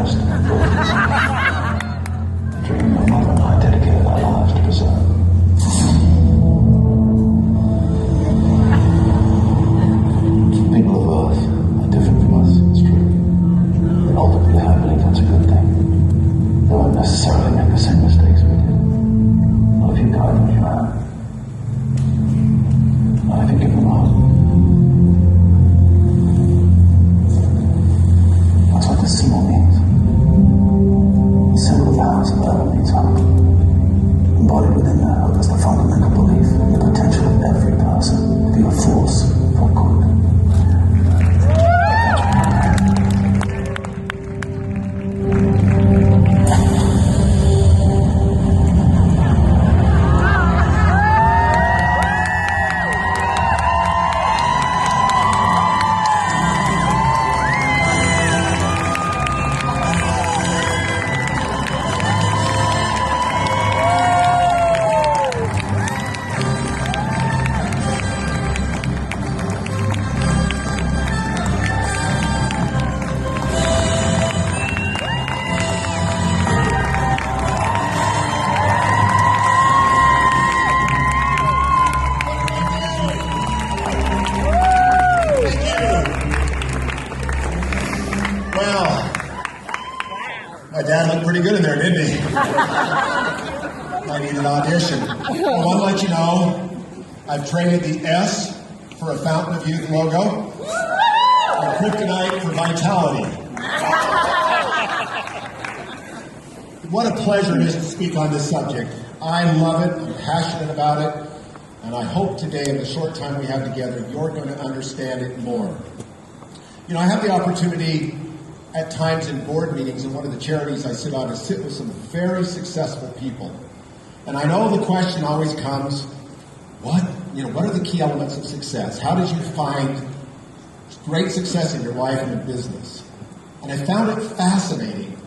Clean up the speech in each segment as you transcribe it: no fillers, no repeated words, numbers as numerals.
youngest daughters. A dream my mother and I dedicated our lives to preserve. People of Earth are different from us, it's true. But ultimately, I believe that's a good thing. They won't necessarily make the same mistakes we did. Not if you guide them as you have. Not if you give them up. That's what this symbol means. The symbol of the house of heaven means hope. Embodied within that hope is the fundamental belief in the potential of every person to be a force for good. My dad looked pretty good in there, didn't he? I need an audition. I want to let you know, I've traded the S for a Fountain of Youth logo and kryptonite for vitality. What a pleasure it is to speak on this subject. I love it, I'm passionate about it, and I hope today, in the short time we have together, you're going to understand it more. You know, I have the opportunity at times in board meetings in one of the charities I sit on to sit with some very successful people. And I know the question always comes, what are the key elements of success? How did you find great success in your life and in business? And I found it fascinating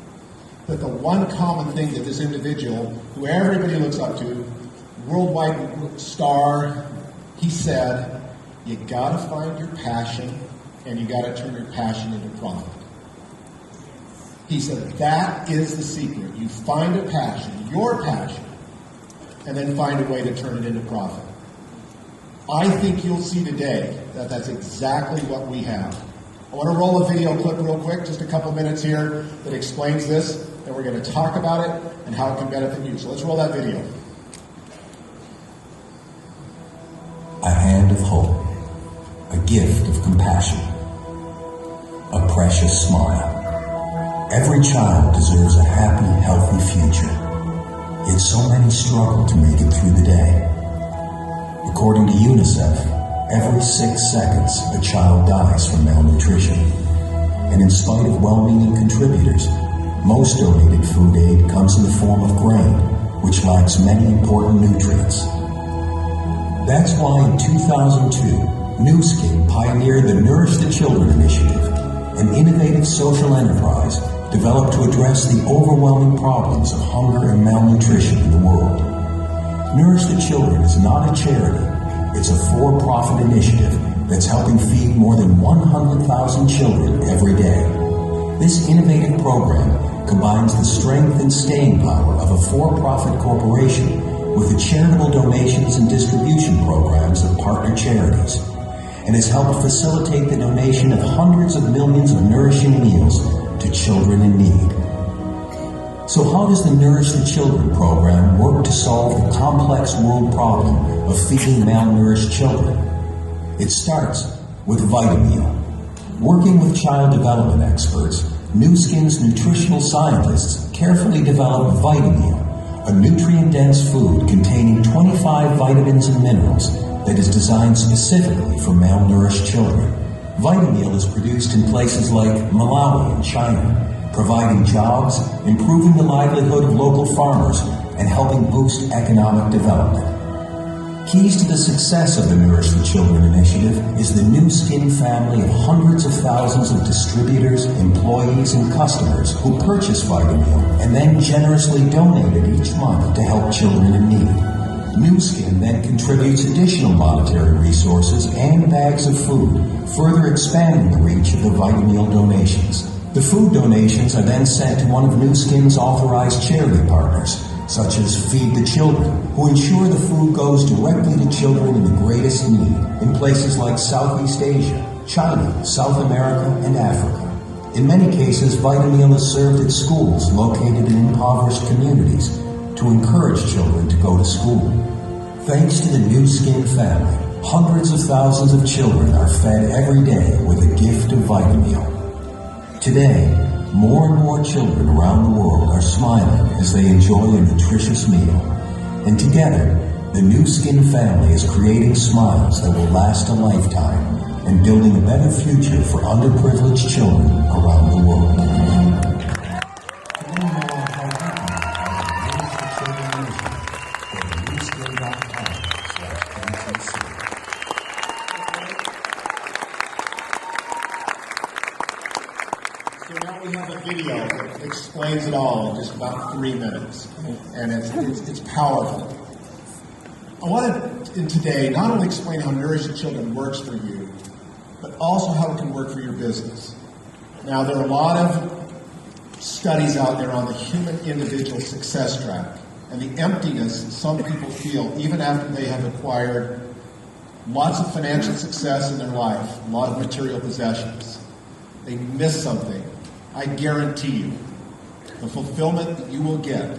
that the one common thing that this individual, who everybody looks up to, worldwide star, he said, you gotta find your passion and you gotta turn your passion into profit. He said, that is the secret. You find a passion, your passion, and then find a way to turn it into profit. I think you'll see today that that's exactly what we have. I want to roll a video clip real quick, just a couple minutes here, that explains this, and we're going to talk about it and how it can benefit you. So let's roll that video. A hand of hope, a gift of compassion, a precious smile. Every child deserves a happy, healthy future. Yet so many struggle to make it through the day. According to UNICEF, every 6 seconds a child dies from malnutrition. And in spite of well-meaning contributors, most donated food aid comes in the form of grain, which lacks many important nutrients. That's why in 2002, Nu Skin pioneered the Nourish the Children initiative, an innovative social enterprise developed to address the overwhelming problems of hunger and malnutrition in the world. Nourish the Children is not a charity, it's a for-profit initiative that's helping feed more than 100,000 children every day. This innovative program combines the strength and staying power of a for-profit corporation with the charitable donations and distribution programs of partner charities, and has helped facilitate the donation of hundreds of millions of nourishing meals to children in need. So how does the Nourish the Children program work to solve the complex world problem of feeding malnourished children? It starts with Vitameal. Working with child development experts, Nu Skin's nutritional scientists carefully developed Vitameal, a nutrient-dense food containing 25 vitamins and minerals that is designed specifically for malnourished children. Vitameal is produced in places like Malawi and China, providing jobs, improving the livelihood of local farmers, and helping boost economic development. Keys to the success of the Nourish the Children initiative is the Nu Skin family of hundreds of thousands of distributors, employees, and customers who purchase Vitameal and then generously donate it each month to help children in need. Nu Skin then contributes additional monetary resources and bags of food, further expanding the reach of the Vitameal donations. The food donations are then sent to one of Nu Skin's authorized charity partners, such as Feed the Children, who ensure the food goes directly to children in the greatest need in places like Southeast Asia, China, South America, and Africa. In many cases, Vitameal is served at schools located in impoverished communities to encourage children to go to school. Thanks to the Nu Skin family, hundreds of thousands of children are fed every day with a gift of Vitameal. Today, more and more children around the world are smiling as they enjoy a nutritious meal. And together, the Nu Skin family is creating smiles that will last a lifetime and building a better future for underprivileged children around the world. So now we have a video that explains it all in just about 3 minutes, and it's powerful. I wanted in today not only explain how Nourishing Children works for you, but also how it can work for your business. Now, there are a lot of studies out there on the human individual success track and the emptiness some people feel even after they have acquired lots of financial success in their life, a lot of material possessions. They miss something. I guarantee you, the fulfillment that you will get,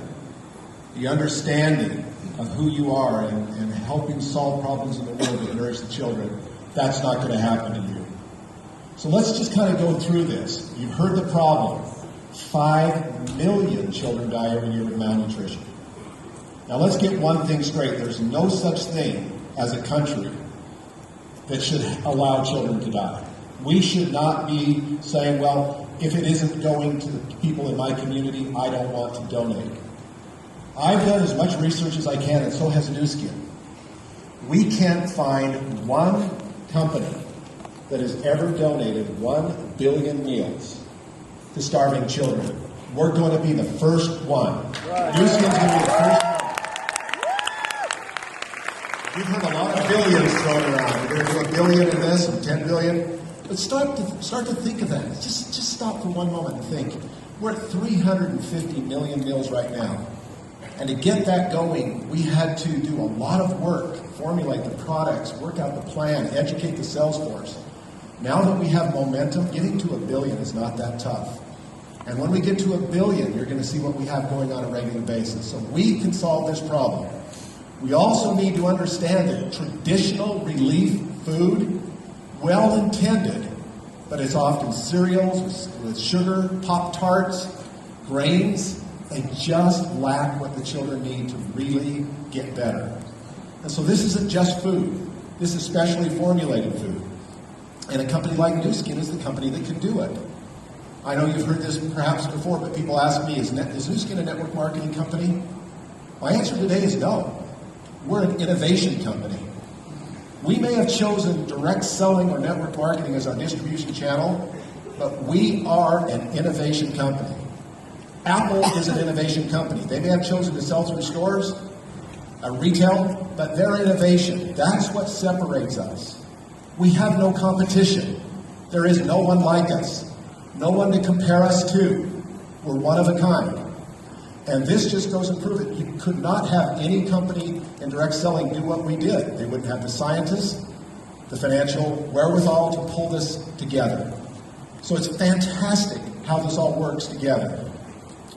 the understanding of who you are and helping solve problems in the world that nourish the children, that's not going to happen to you. So let's just kind of go through this. You've heard the problem. 5 million children die every year with malnutrition. Now let's get one thing straight. There's no such thing as a country that should allow children to die. We should not be saying, well, if it isn't going to the people in my community, I don't want to donate. I've done as much research as I can, and so has Nu Skin. We can't find one company that has ever donated 1 billion meals to starving children. We're going to be the first one. Right. Nu Skin's going to be the first one. We've heard a lot of billions thrown around. We're going to do 1 billion in this and 10 billion. But start to think of that. Just stop for one moment and think. We're at 350 million meals right now. And to get that going, we had to do a lot of work, formulate the products, work out the plan, educate the sales force. Now that we have momentum, getting to 1 billion is not that tough. And when we get to 1 billion, you're going to see what we have going on a regular basis. So we can solve this problem. We also need to understand that traditional relief food, well intended, but it's often cereals with sugar, Pop-Tarts, grains. They just lack what the children need to really get better. And so this isn't just food. This is specially formulated food. And a company like Nu Skin is the company that can do it. I know you've heard this perhaps before, but people ask me, is Nu Skin a network marketing company? My answer today is no. We're an innovation company. We may have chosen direct selling or network marketing as our distribution channel, but we are an innovation company. Apple is an innovation company. They may have chosen to sell through stores, retail, but they're innovation. That's what separates us. We have no competition. There is no one like us. No one to compare us to. We're one of a kind. And this just goes and proves it. You could not have any company in direct selling do what we did. They wouldn't have the scientists, the financial wherewithal to pull this together. So it's fantastic how this all works together.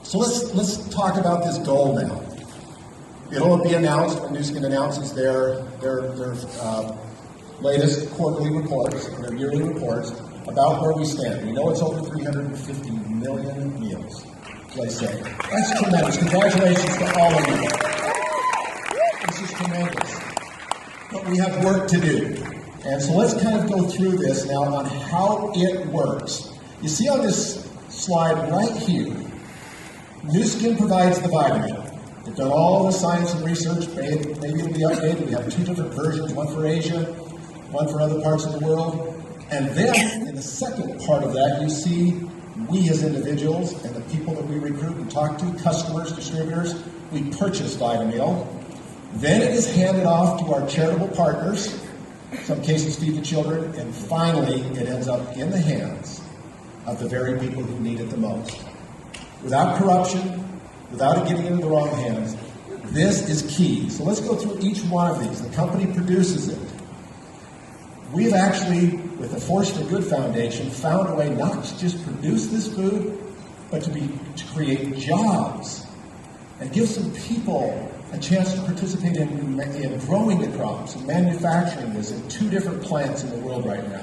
So let's talk about this goal now. It'll be announced when Nu Skin announces their latest quarterly reports, their yearly reports, about where we stand. We know it's over 350 million meals, as I say. That's tremendous. Congratulations to all of you. This is tremendous. But we have work to do. And so let's kind of go through this now on how it works. You see on this slide right here, Nu Skin provides the vitamin. They've done all the science and research. Maybe it'll be updated. We have 2 different versions, one for Asia, one for other parts of the world. And then, in the second part of that, you see we as individuals and the people that we recruit and talk to, customers, distributors, we purchase Vitameal. Then it is handed off to our charitable partners, in some cases Feed the Children, and finally it ends up in the hands of the very people who need it the most. Without corruption, without it getting into the wrong hands, this is key. So let's go through each one of these. The company produces it. We've actually, with the Force for Good Foundation, found a way not to just produce this food, but to create jobs and give some people a chance to participate in growing the crops and manufacturing this in 2 different plants in the world right now.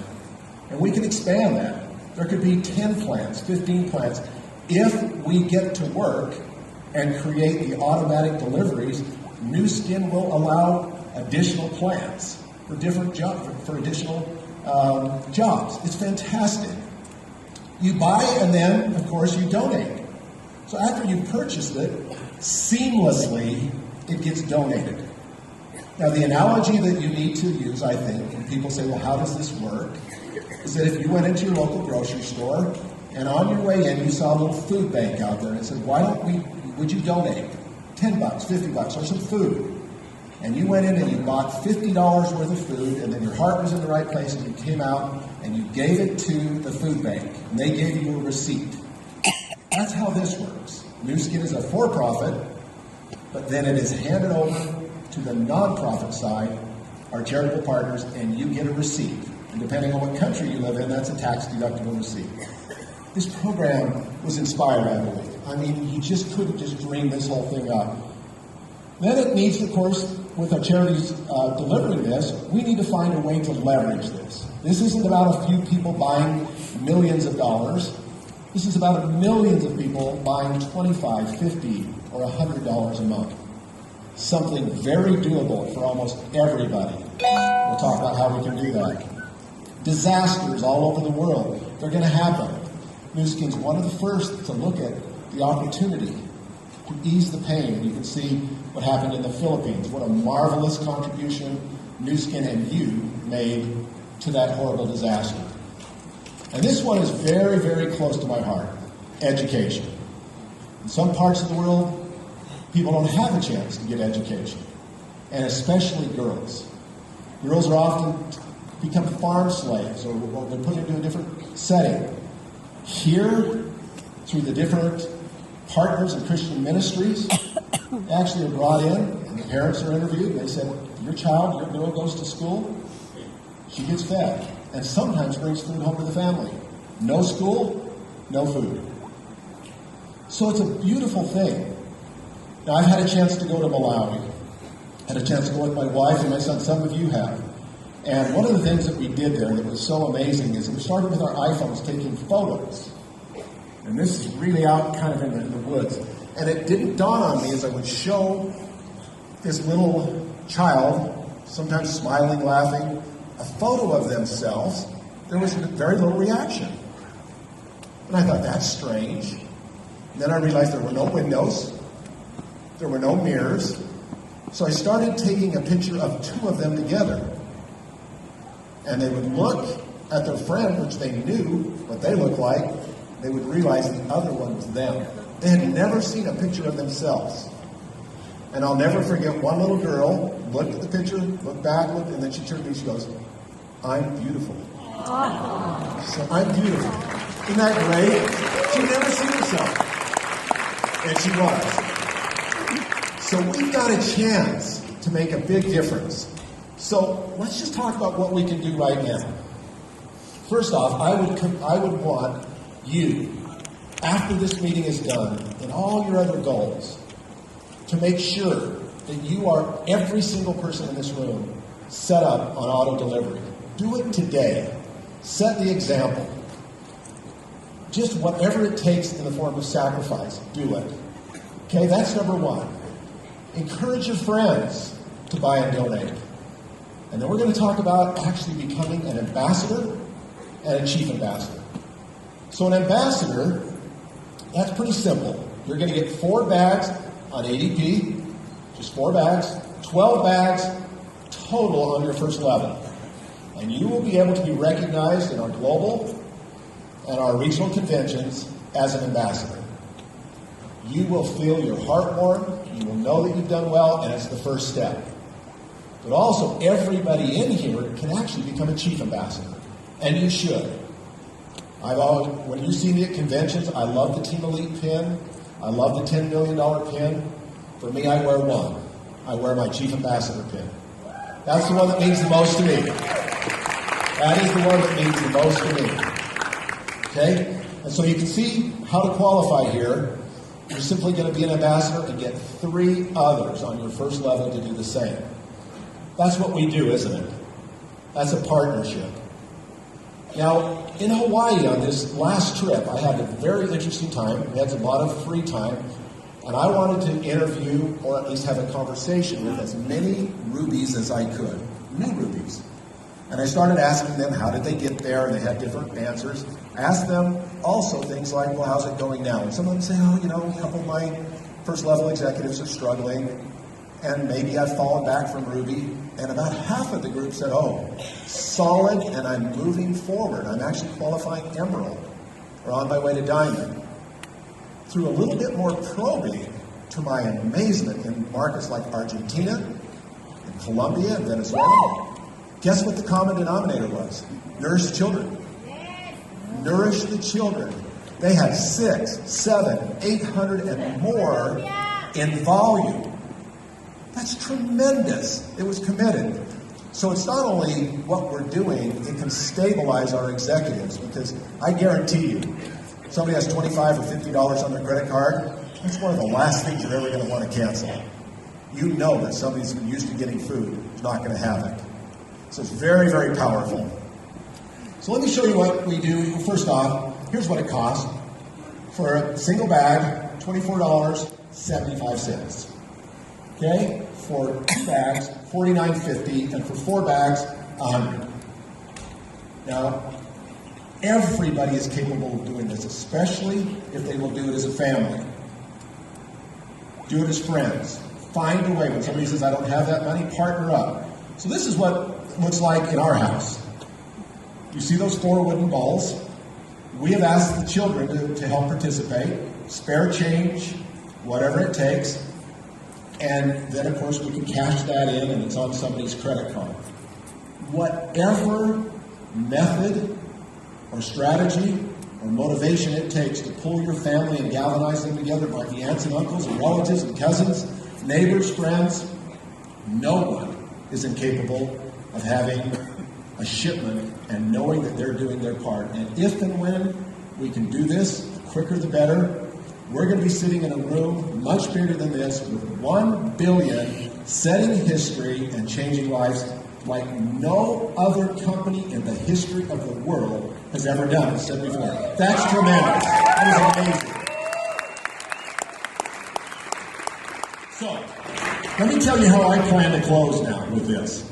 And we can expand that. There could be 10 plants, 15 plants. If we get to work and create the automatic deliveries, New Skin will allow additional plants for different jobs, for additional jobs. It's fantastic. You buy and then, of course, you donate. So after you purchased it, seamlessly it gets donated. Now the analogy that you need to use, I think, and people say, well, how does this work? Is that if you went into your local grocery store and on your way in you saw a little food bank out there and it said, would you donate $10, $50, or some food? And you went in and you bought $50 worth of food, and then your heart was in the right place, and you came out and you gave it to the food bank, and they gave you a receipt. That's how this works. New Skin is a for-profit, but then it is handed over to the non-profit side, our charitable partners, and you get a receipt. And depending on what country you live in, that's a tax-deductible receipt. This program was inspired, I believe. I mean, you just couldn't just dream this whole thing up. Then it needs, of course, with our charities delivering this, we need to find a way to leverage this. This isn't about a few people buying millions of dollars. This is about millions of people buying $25, $50, or $100 a month. Something very doable for almost everybody. We'll talk about how we can do that. Disasters all over the world, they're going to happen. New Skin's one of the first to look at the opportunity to ease the pain. You can see what happened in the Philippines. What a marvelous contribution New Skin and you made to that horrible disaster. And this one is very, very close to my heart. Education. In some parts of the world, people don't have a chance to get education. And especially girls. Girls are often become farm slaves or they're put into a different setting. Here, through the different partners in Christian ministries, they actually are brought in, and the parents are interviewed, and they said, your girl goes to school, she gets fed, and sometimes brings food home to the family. No school, no food. So it's a beautiful thing. Now, I've had a chance to go to Malawi. Had a chance to go with my wife and my son. Some of you have. And one of the things that we did there that was so amazing is we started with our iPhones taking photos. And this is really out kind of in the woods. And it didn't dawn on me as I would show this little child, sometimes smiling, laughing, a photo of themselves, there was very little reaction. And I thought, that's strange. And then I realized there were no windows. There were no mirrors. So I started taking a picture of 2 of them together. And they would look at their friend, which they knew what they looked like. They would realize the other one was them. They had never seen a picture of themselves. And I'll never forget one little girl looked at the picture, looked back, and then she turned to me, she goes, I'm beautiful. So I'm beautiful. Isn't that great? She'd never seen herself. And she was. So we've got a chance to make a big difference. So let's just talk about what we can do right now. First off, I would want you, after this meeting is done, and all your other goals, to make sure that you are, every single person in this room, set up on auto delivery. Do it today. Set the example. Just whatever it takes in the form of sacrifice, do it. Okay, that's number 1. Encourage your friends to buy and donate. And then we're going to talk about actually becoming an ambassador and a chief ambassador. So an ambassador, that's pretty simple. You're going to get 4 bags on ADP, just 4 bags, 12 bags total on your first level. And you will be able to be recognized in our global and our regional conventions as an ambassador. You will feel your heart warm, you will know that you've done well, and it's the first step. But also, everybody in here can actually become a chief ambassador, and you should. When you see me at conventions, I love the Team Elite pin. I love the $10 million pin. For me, I wear one. I wear my Chief Ambassador pin. That's the one that means the most to me. That is the one that means the most to me. Okay? And so you can see how to qualify here. You're simply going to be an ambassador and get 3 others on your first level to do the same. That's what we do, isn't it? That's a partnership. Now, in Hawaii on this last trip, I had a very interesting time. We had a lot of free time. And I wanted to interview, or at least have a conversation with as many rubies as I could. New rubies. And I started asking them, how did they get there? And they had different answers. I asked them also things like, well, how's it going now? And some of them say, oh, a couple of my first level executives are struggling. And maybe I've fallen back from Ruby. And about half of the group said, oh, solid, and I'm moving forward. I'm actually qualifying Emerald, or on my way to Diamond. Through a little bit more probing, to my amazement, in markets like Argentina, and Colombia, and Venezuela, guess what the common denominator was? Nourish the children. Nourish the children. They had 600, 700, 800 and more in volume. That's tremendous. It was committed. So it's not only what we're doing, it can stabilize our executives, because I guarantee you, somebody has $25 or $50 on their credit card, that's one of the last things you're ever going to want to cancel. You know that somebody's used to getting food is not going to have it. So it's very, very powerful. So let me show you what we do. First off, here's what it costs. For a single bag, $24.75. Okay? For 2 bags, $49.50, and for 4 bags, $100. Now, everybody is capable of doing this, especially if they will do it as a family. Do it as friends. Find a way. When somebody says, I don't have that money, partner up. So this is what it looks like in our house. You see those 4 wooden balls? We have asked the children to help participate. Spare change, whatever it takes. And then, of course, we can cash that in, and it's on somebody's credit card. Whatever method or strategy or motivation it takes to pull your family and galvanize them together, like the aunts and uncles and relatives and cousins, neighbors, friends, no one is incapable of having a shipment and knowing that they're doing their part. And if and when we can do this, the quicker the better. We're going to be sitting in a room much bigger than this with 1 billion setting history and changing lives like no other company in the history of the world has ever done. As said before. That's tremendous. That is amazing. So, let me tell you how I plan to close now with this.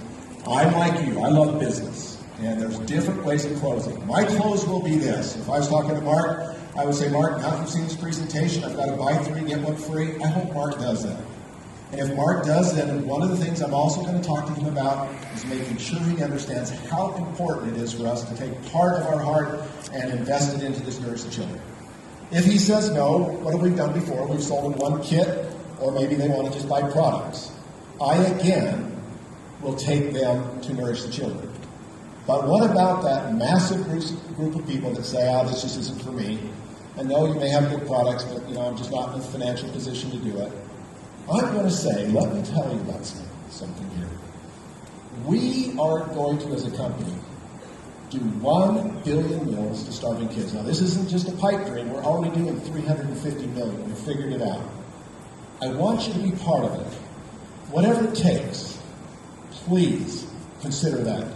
I'm like you. I love business. And there's different ways of closing. My close will be this. If I was talking to Mark, I would say, Mark, now that you've seen this presentation, I've got to buy 3, get 1 free. I hope Mark does that. And if Mark does that, one of the things I'm also going to talk to him about is making sure he understands how important it is for us to take part of our heart and invest it into this Nourish the Children. If he says no, what have we done before? We've sold them 1 kit, or maybe they want to just buy products. I, again, will take them to Nourish the Children. But what about that massive group of people that say, this just isn't for me? And no, you may have good products, but I'm just not in a financial position to do it. I'm going to say, let me tell you about something here. We are going to, as a company, do 1 billion meals to starving kids. Now, this isn't just a pipe dream. We're already doing 350 million. We figured it out. I want you to be part of it. Whatever it takes, please consider that.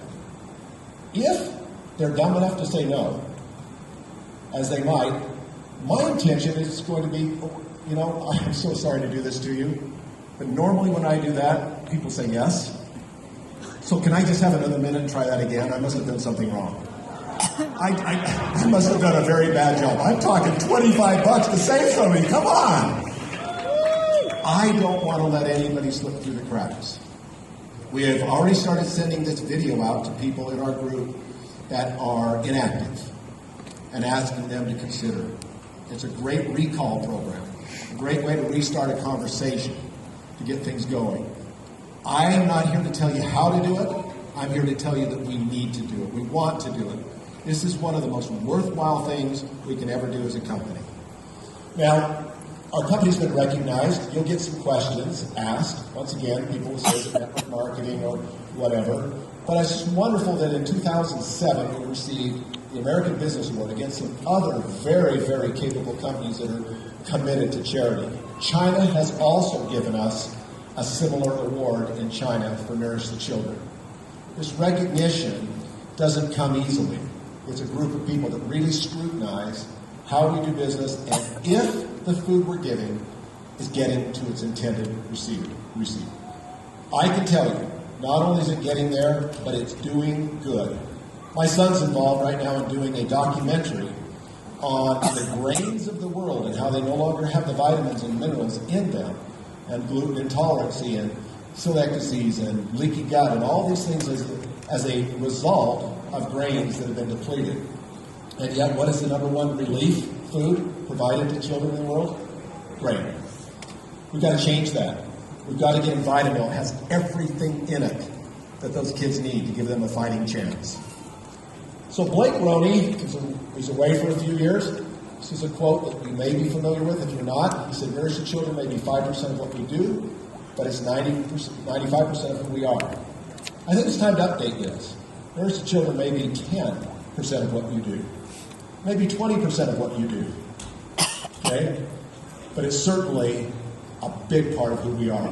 If they're dumb enough to say no, as they might, my intention is going to be, I'm so sorry to do this to you, but normally when I do that, people say yes. So can I just have another minute and try that again? I must have done something wrong. I must have done a very bad job. I'm talking $25 to save somebody. Come on. I don't want to let anybody slip through the cracks. We have already started sending this video out to people in our group that are inactive and asking them to consider it. It's a great recall program, a great way to restart a conversation, to get things going. I am not here to tell you how to do it. I'm here to tell you that we need to do it. We want to do it. This is one of the most worthwhile things we can ever do as a company. Now, our company's been recognized. You'll get some questions asked. Once again, people will say it's network marketing or whatever. But it's just wonderful that in 2007 we received the American Business Award against some other very, very capable companies that are committed to charity. China has also given us a similar award in China for Nourish the Children. This recognition doesn't come easily. It's a group of people that really scrutinize how we do business and if the food we're giving is getting to its intended receipt. I can tell you, not only is it getting there, but it's doing good. My son's involved right now in doing a documentary on the grains of the world and how they no longer have the vitamins and minerals in them, and gluten intolerance and celiac disease and leaky gut and all these things as a result of grains that have been depleted. And yet, what is the number one relief food provided to children in the world? Grain. We've got to change that. We've got to get them Vitamil. It has everything in it that those kids need to give them a fighting chance. So Blake Roney was away for a few years. This is a quote that you may be familiar with. If you're not, he said, Nourish the Children may be 5% of what we do, but it's 95% of who we are. I think it's time to update this. Nourish the Children may be 10% of what you do. Maybe 20% of what you do. Okay? But it's certainly a big part of who we are.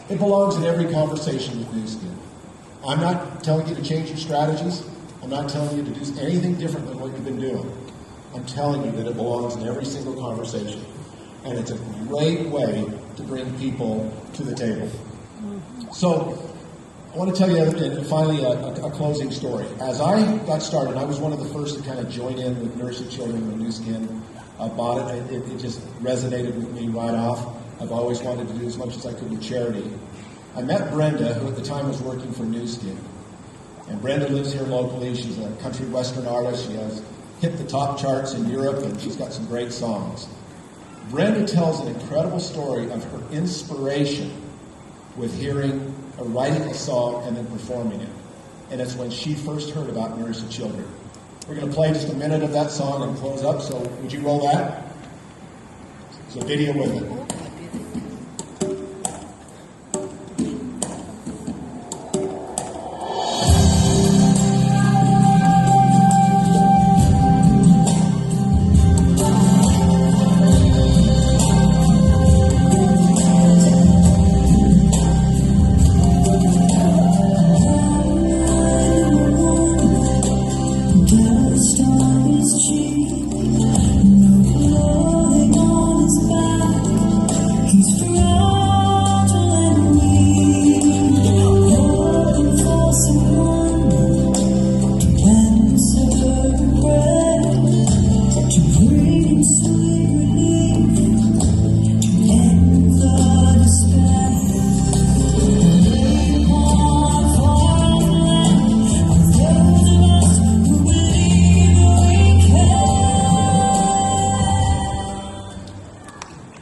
It belongs in every conversation with New Skin. I'm not telling you to change your strategies. I'm not telling you to do anything different than what you've been doing. I'm telling you that it belongs in every single conversation. And it's a great way to bring people to the table. So I want to tell you, finally, a closing story. As I got started, I was one of the first to kind of join in with Nourish the Children when New Skin bought it. It just resonated with me right off. I've always wanted to do as much as I could with charity. I met Brenda, who at the time was working for New Skin. And Brenda lives here locally. She's a country western artist. She has hit the top charts in Europe, and she's got some great songs. Brenda tells an incredible story of her inspiration with writing a song and then performing it. And it's when she first heard about Nourish the Children. We're going to play just a minute of that song and close up, so would you roll that? So video with it.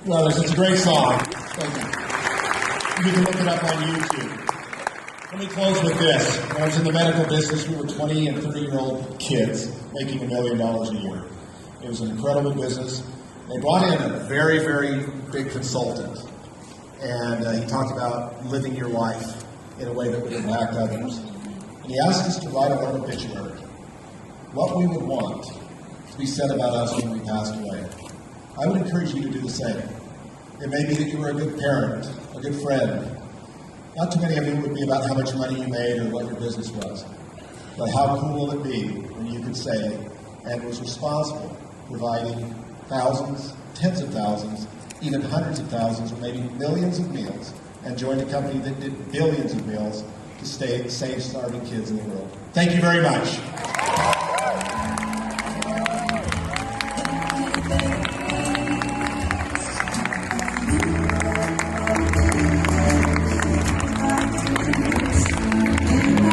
Well, it's a great song. You can look it up on YouTube. Let me close with this. When I was in the medical business, we were 20 and 30-year-old kids making $1 million a year. It was an incredible business. They brought in a very, very big consultant, and he talked about living your life in a way that would impact others. And he asked us to write our own obituary, what we would want to be said about us when we passed away. I would encourage you to do the same. It may be that you were a good parent, a good friend. Not too many of it would be about how much money you made or what your business was. But how cool will it be when you could say, and was responsible for providing thousands, tens of thousands, even hundreds of thousands, or maybe millions of meals, and joined a company that did billions of meals to save starving kids in the world. Thank you very much.